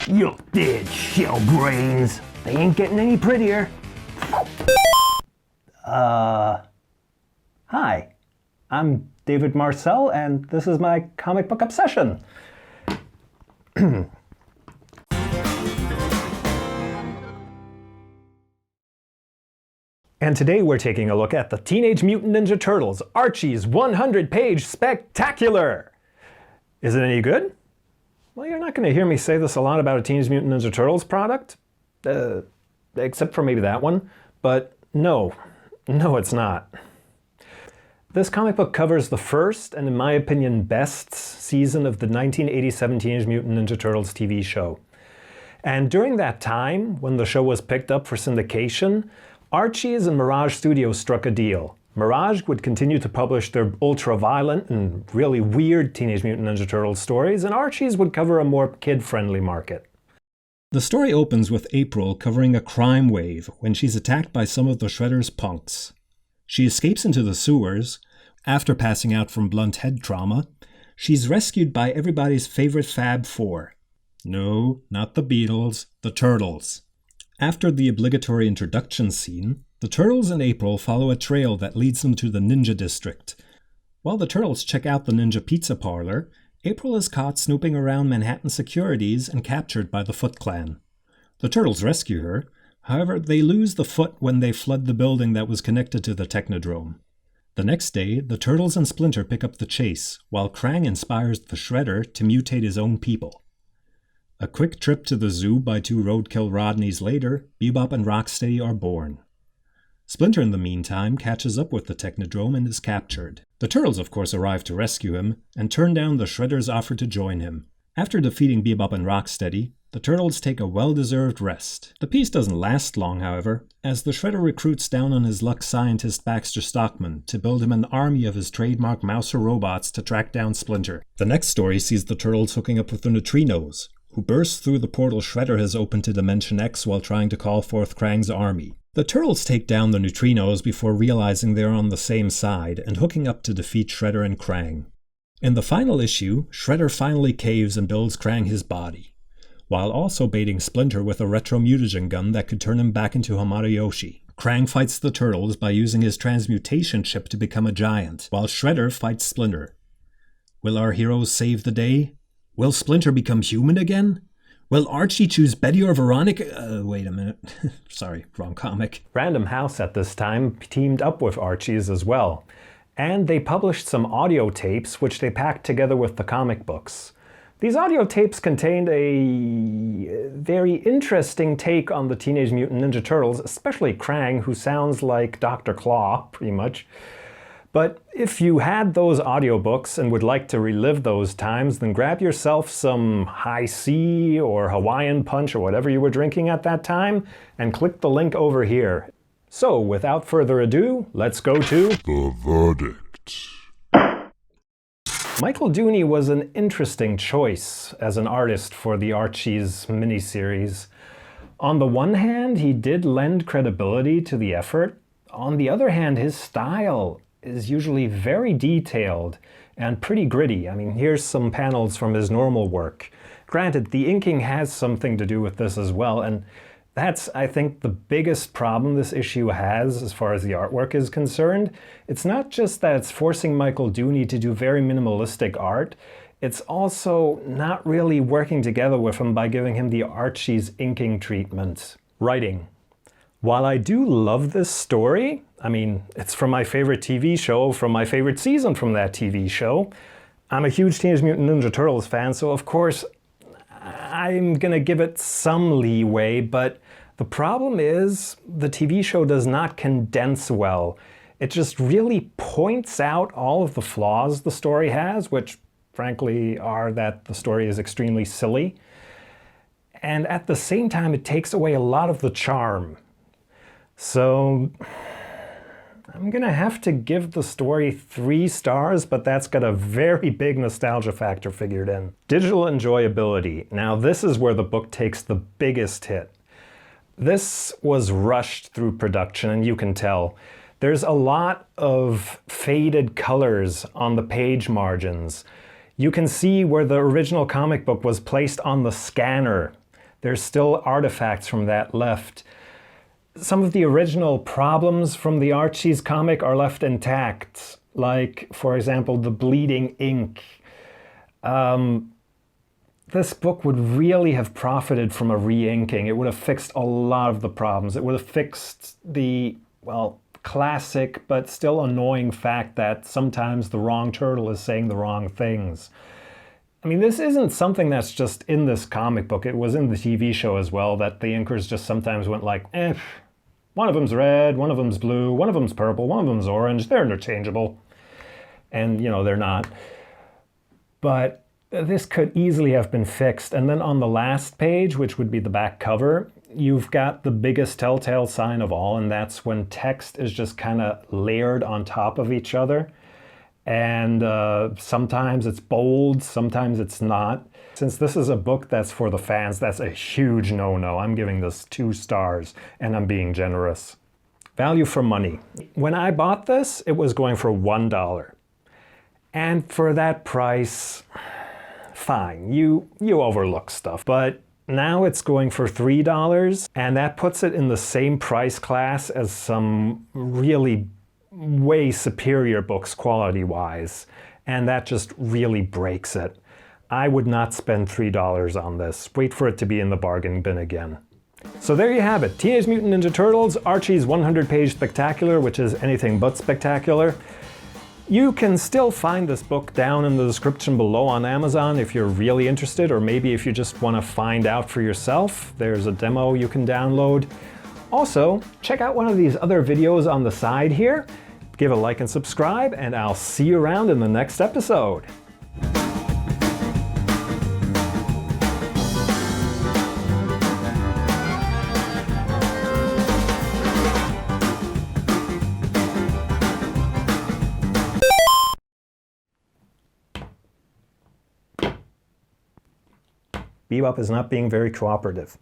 You dead shell brains. They ain't getting any prettier. Hi. I'm David Marcel, and this is my comic book obsession. And today we're taking a look at the Teenage Mutant Ninja Turtles, Archie's 100-page spectacular! Is it any good? Well, you're not going to hear me say this a lot about a Teenage Mutant Ninja Turtles product, except for maybe that one, but no, it's not. This comic book covers the first, and in my opinion best, season of the 1987 Teenage Mutant Ninja Turtles TV show. And during that time, when the show was picked up for syndication, Archies and Mirage Studios struck a deal. Mirage would continue to publish their ultra-violent and really weird Teenage Mutant Ninja Turtles stories, and Archies would cover a more kid-friendly market. The story opens with April covering a crime wave when she's attacked by some of the Shredder's punks. She escapes into the sewers. After passing out from blunt head trauma, she's rescued by everybody's favorite Fab Four. No, not the Beatles, the Turtles. After the obligatory introduction scene, the Turtles and April follow a trail that leads them to the Ninja District. While the Turtles check out the Ninja Pizza Parlor, April is caught snooping around Manhattan securities and captured by the Foot Clan. The Turtles rescue her, however they lose the Foot when they flood the building that was connected to the Technodrome. The next day, the Turtles and Splinter pick up the chase, while Krang inspires the Shredder to mutate his own people. A quick trip to the zoo by two roadkill Rodneys later, Bebop and Rocksteady are born. Splinter, in the meantime, catches up with the Technodrome and is captured. The Turtles, of course, arrive to rescue him, and turn down the Shredder's offer to join him. After defeating Bebop and Rocksteady, the Turtles take a well-deserved rest. The peace doesn't last long, however, as the Shredder recruits down on his luck scientist Baxter Stockman to build him an army of his trademark Mouser robots to track down Splinter. The next story sees the Turtles hooking up with the Neutrinos, who burst through the portal Shredder has opened to Dimension X while trying to call forth Krang's army. The Turtles take down the Neutrinos before realizing they're on the same side and hooking up to defeat Shredder and Krang. In the final issue, Shredder finally caves and builds Krang his body, while also baiting Splinter with a retro mutagen gun that could turn him back into Hamato Yoshi. Krang fights the Turtles by using his transmutation chip to become a giant, while Shredder fights Splinter. Will our heroes save the day? Will Splinter become human again? Will Archie choose Betty or Veronica? Wait a minute. Sorry, wrong comic. Random House at this time teamed up with Archies as well. And they published some audio tapes which they packed together with the comic books. These audio tapes contained a very interesting take on the Teenage Mutant Ninja Turtles, especially Krang, who sounds like Dr. Claw, pretty much. But if you had those audiobooks and would like to relive those times, then grab yourself some High C or Hawaiian Punch or whatever you were drinking at that time, and click the link over here. So, without further ado, let's go to The Verdict. Michael Dooney was an interesting choice as an artist for the Archies miniseries. On the one hand, he did lend credibility to the effort. On the other hand, his style is usually very detailed and pretty gritty. I mean, here's some panels from his normal work. Granted, the inking has something to do with this as well, and that's, I think, the biggest problem this issue has as far as the artwork is concerned. It's not just that it's forcing Michael Dooney to do very minimalistic art, it's also not really working together with him by giving him the Archie's inking treatment. Writing. While I do love this story, I mean, it's from my favorite TV show, from my favorite season from that TV show. I'm a huge Teenage Mutant Ninja Turtles fan, so of course I'm gonna give it some leeway, but the problem is the TV show does not condense well. It just really points out all of the flaws the story has, which frankly are that the story is extremely silly. And at the same time, it takes away a lot of the charm. So I'm gonna have to give the story 3 stars, but that's got a very big nostalgia factor figured in. Digital enjoyability. Now this is where the book takes the biggest hit. This was rushed through production, and you can tell. There's a lot of faded colors on the page margins. You can see where the original comic book was placed on the scanner. There's still artifacts from that left. Some of the original problems from the Archies comic are left intact, like, for example, the bleeding ink. This book would really have profited from a re-inking. It would have fixed a lot of the problems. It would have fixed the, well, classic but still annoying fact that sometimes the wrong turtle is saying the wrong things. I mean, this isn't something that's just in this comic book. It was in the TV show as well, that the inkers just sometimes went like, one of them's red, one of them's blue, one of them's purple, one of them's orange, they're interchangeable. And, you know, they're not. But this could easily have been fixed. And then on the last page, which would be the back cover, you've got the biggest telltale sign of all, and that's when text is just kind of layered on top of each other. And sometimes it's bold, sometimes it's not. Since this is a book that's for the fans, that's a huge no-no. I'm giving this 2 stars, and I'm being generous. Value for money. When I bought this, it was going for $1. And for that price, fine, you overlook stuff. But now it's going for $3, and that puts it in the same price class as some really way superior books quality-wise, and that just really breaks it. I would not spend $3 on this. Wait for it to be in the bargain bin again. So there you have it. Teenage Mutant Ninja Turtles, Archie's 100-page spectacular, which is anything but spectacular. You can still find this book down in the description below on Amazon if you're really interested, or maybe if you just want to find out for yourself. There's a demo you can download. Also, check out one of these other videos on the side here. Give a like and subscribe, and I'll see you around in the next episode. Bebop is not being very cooperative.